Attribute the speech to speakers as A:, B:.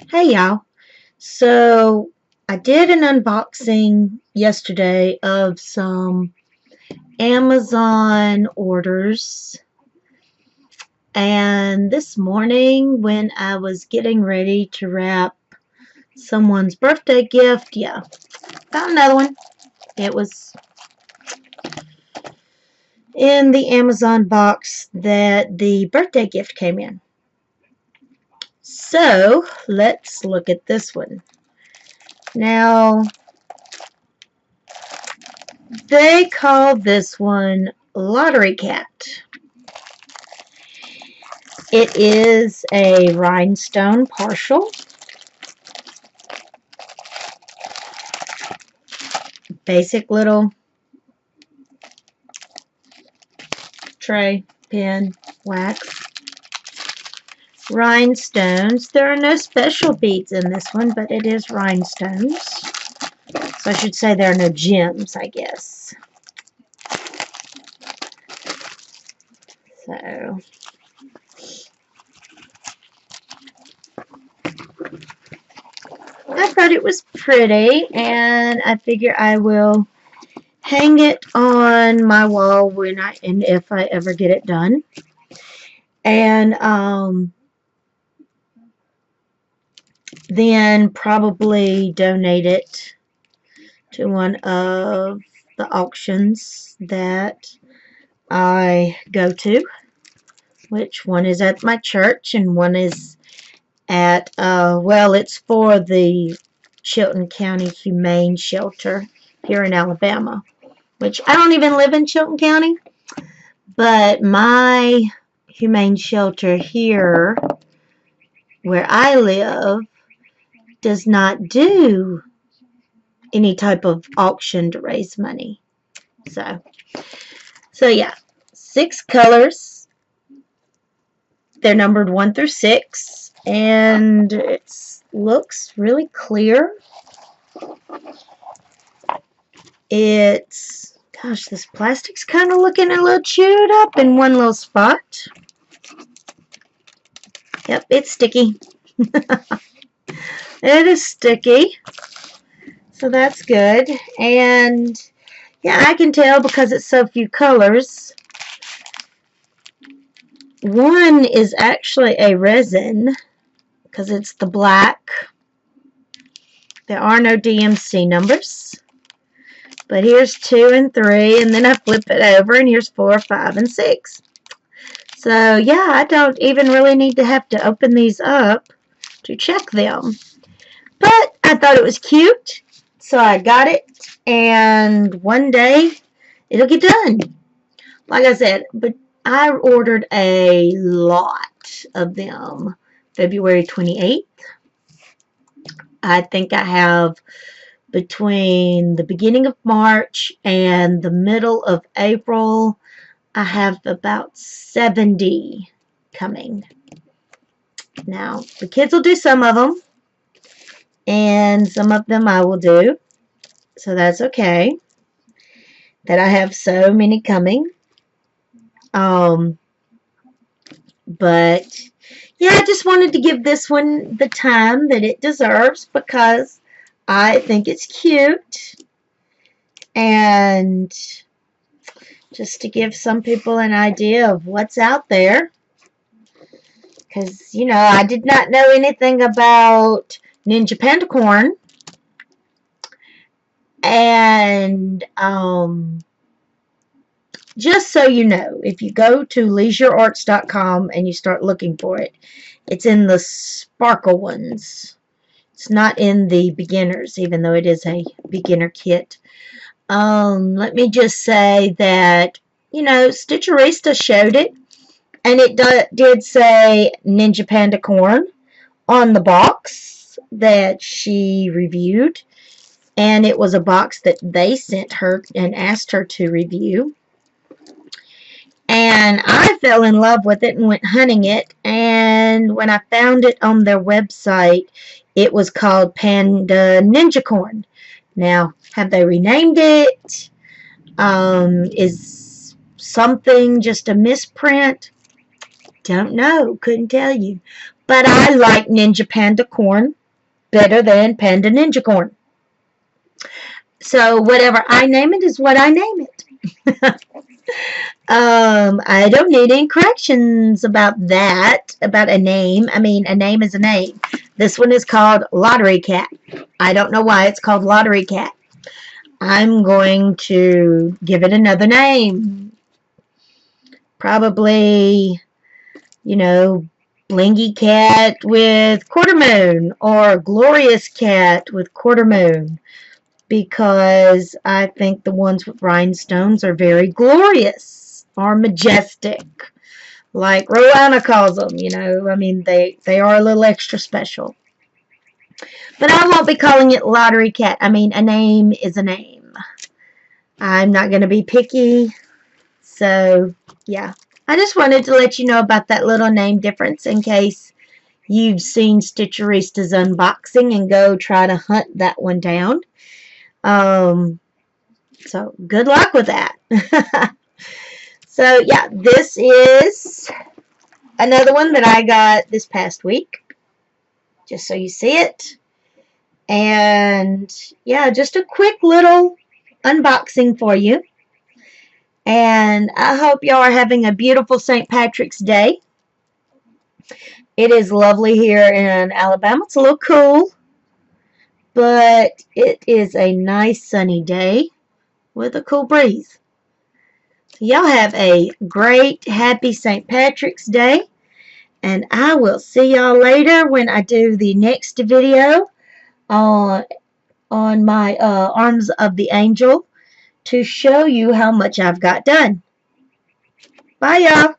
A: Hey y'all. So I did an unboxing yesterday of some Amazon orders. And this morning when I was getting ready to wrap someone's birthday gift, found another one. It was in the Amazon box that the birthday gift came in. So let's look at this one. Now, they call this one Lottery Cat. It is a rhinestone partial. Basic little tray, pen, wax. Rhinestones. There are no special beads in this one, but it is rhinestones. So I should say there are no gems, I guess. So I thought it was pretty, and I figure I will hang it on my wall and if I ever get it done. And then probably donate it to one of the auctions that I go to, which one is at my church and one is at, well, it's for the Chilton County Humane Shelter here in Alabama, which I don't even live in Chilton County, but my humane shelter here where I live does not do any type of auction to raise money. So yeah, 6 colors. They're numbered 1 through 6, and it looks really clear. Gosh, this plastic's kind of looking a little chewed up in one little spot. Yep, it's sticky. It is sticky. So that's good. And yeah, I can tell because it's so few colors. One is actually a resin because it's the black. There are no DMC numbers. But here's 2 and 3, and then I flip it over, and here's 4, 5, and 6. So yeah, I don't even really need to have to open these up to check them. But I thought it was cute, so I got it, and one day it'll get done. Like I said, but I ordered a lot of them February 28th. I think I have between the beginning of March and the middle of April, I have about 70 coming. Now, the kids will do some of them, and some of them I will do, so that's okay that I have so many coming. But yeah, I just wanted to give this one the time that it deserves because I think it's cute, and just to give some people an idea of what's out there, because I did not know anything about Ninja Panda Corn, and just so you know, if you go to leisurearts.com and you start looking for it, it's in the sparkle ones. It's not in the beginners, even though it is a beginner kit. Let me just say that, Stitcherista showed it, and it did say Ninja Panda Corn on the box that she reviewed, and it was a box that they sent her and asked her to review. And I fell in love with it and went hunting it, and when I found it on their website, it was called Panda Ninja Corn. Now, have they renamed it? Is something just a misprint? Don't know. Couldn't tell you. But I like Ninja Panda Corn. better than Panda Ninja Corn. So whatever I name it is what I name it. I don't need any corrections about that, about a name. I mean, a name is a name. This one is called Lottery Cat. I don't know why it's called Lottery Cat. I'm going to give it another name. Probably, you know, Blingy Cat with Quarter Moon, or Glorious Cat with Quarter Moon, because I think the ones with rhinestones are very glorious or majestic, like Rowanna calls them. You know, I mean, they are a little extra special. But I won't be calling it Lottery Cat. I mean, a name is a name. I'm not going to be picky. So, yeah. I just wanted to let you know about that little name difference in case you've seen Stitcherista's unboxing and go try to hunt that one down. So, good luck with that. So, yeah, this is another one that I got this past week. Just so you see it. And, yeah, just a quick little unboxing for you. And I hope y'all are having a beautiful St. Patrick's Day. It is lovely here in Alabama. It's a little cool, but it is a nice sunny day with a cool breeze. Y'all have a great, happy St. Patrick's Day. And I will see y'all later when I do the next video on my Arms of the Angel to show you how much I've got done. Bye, y'all.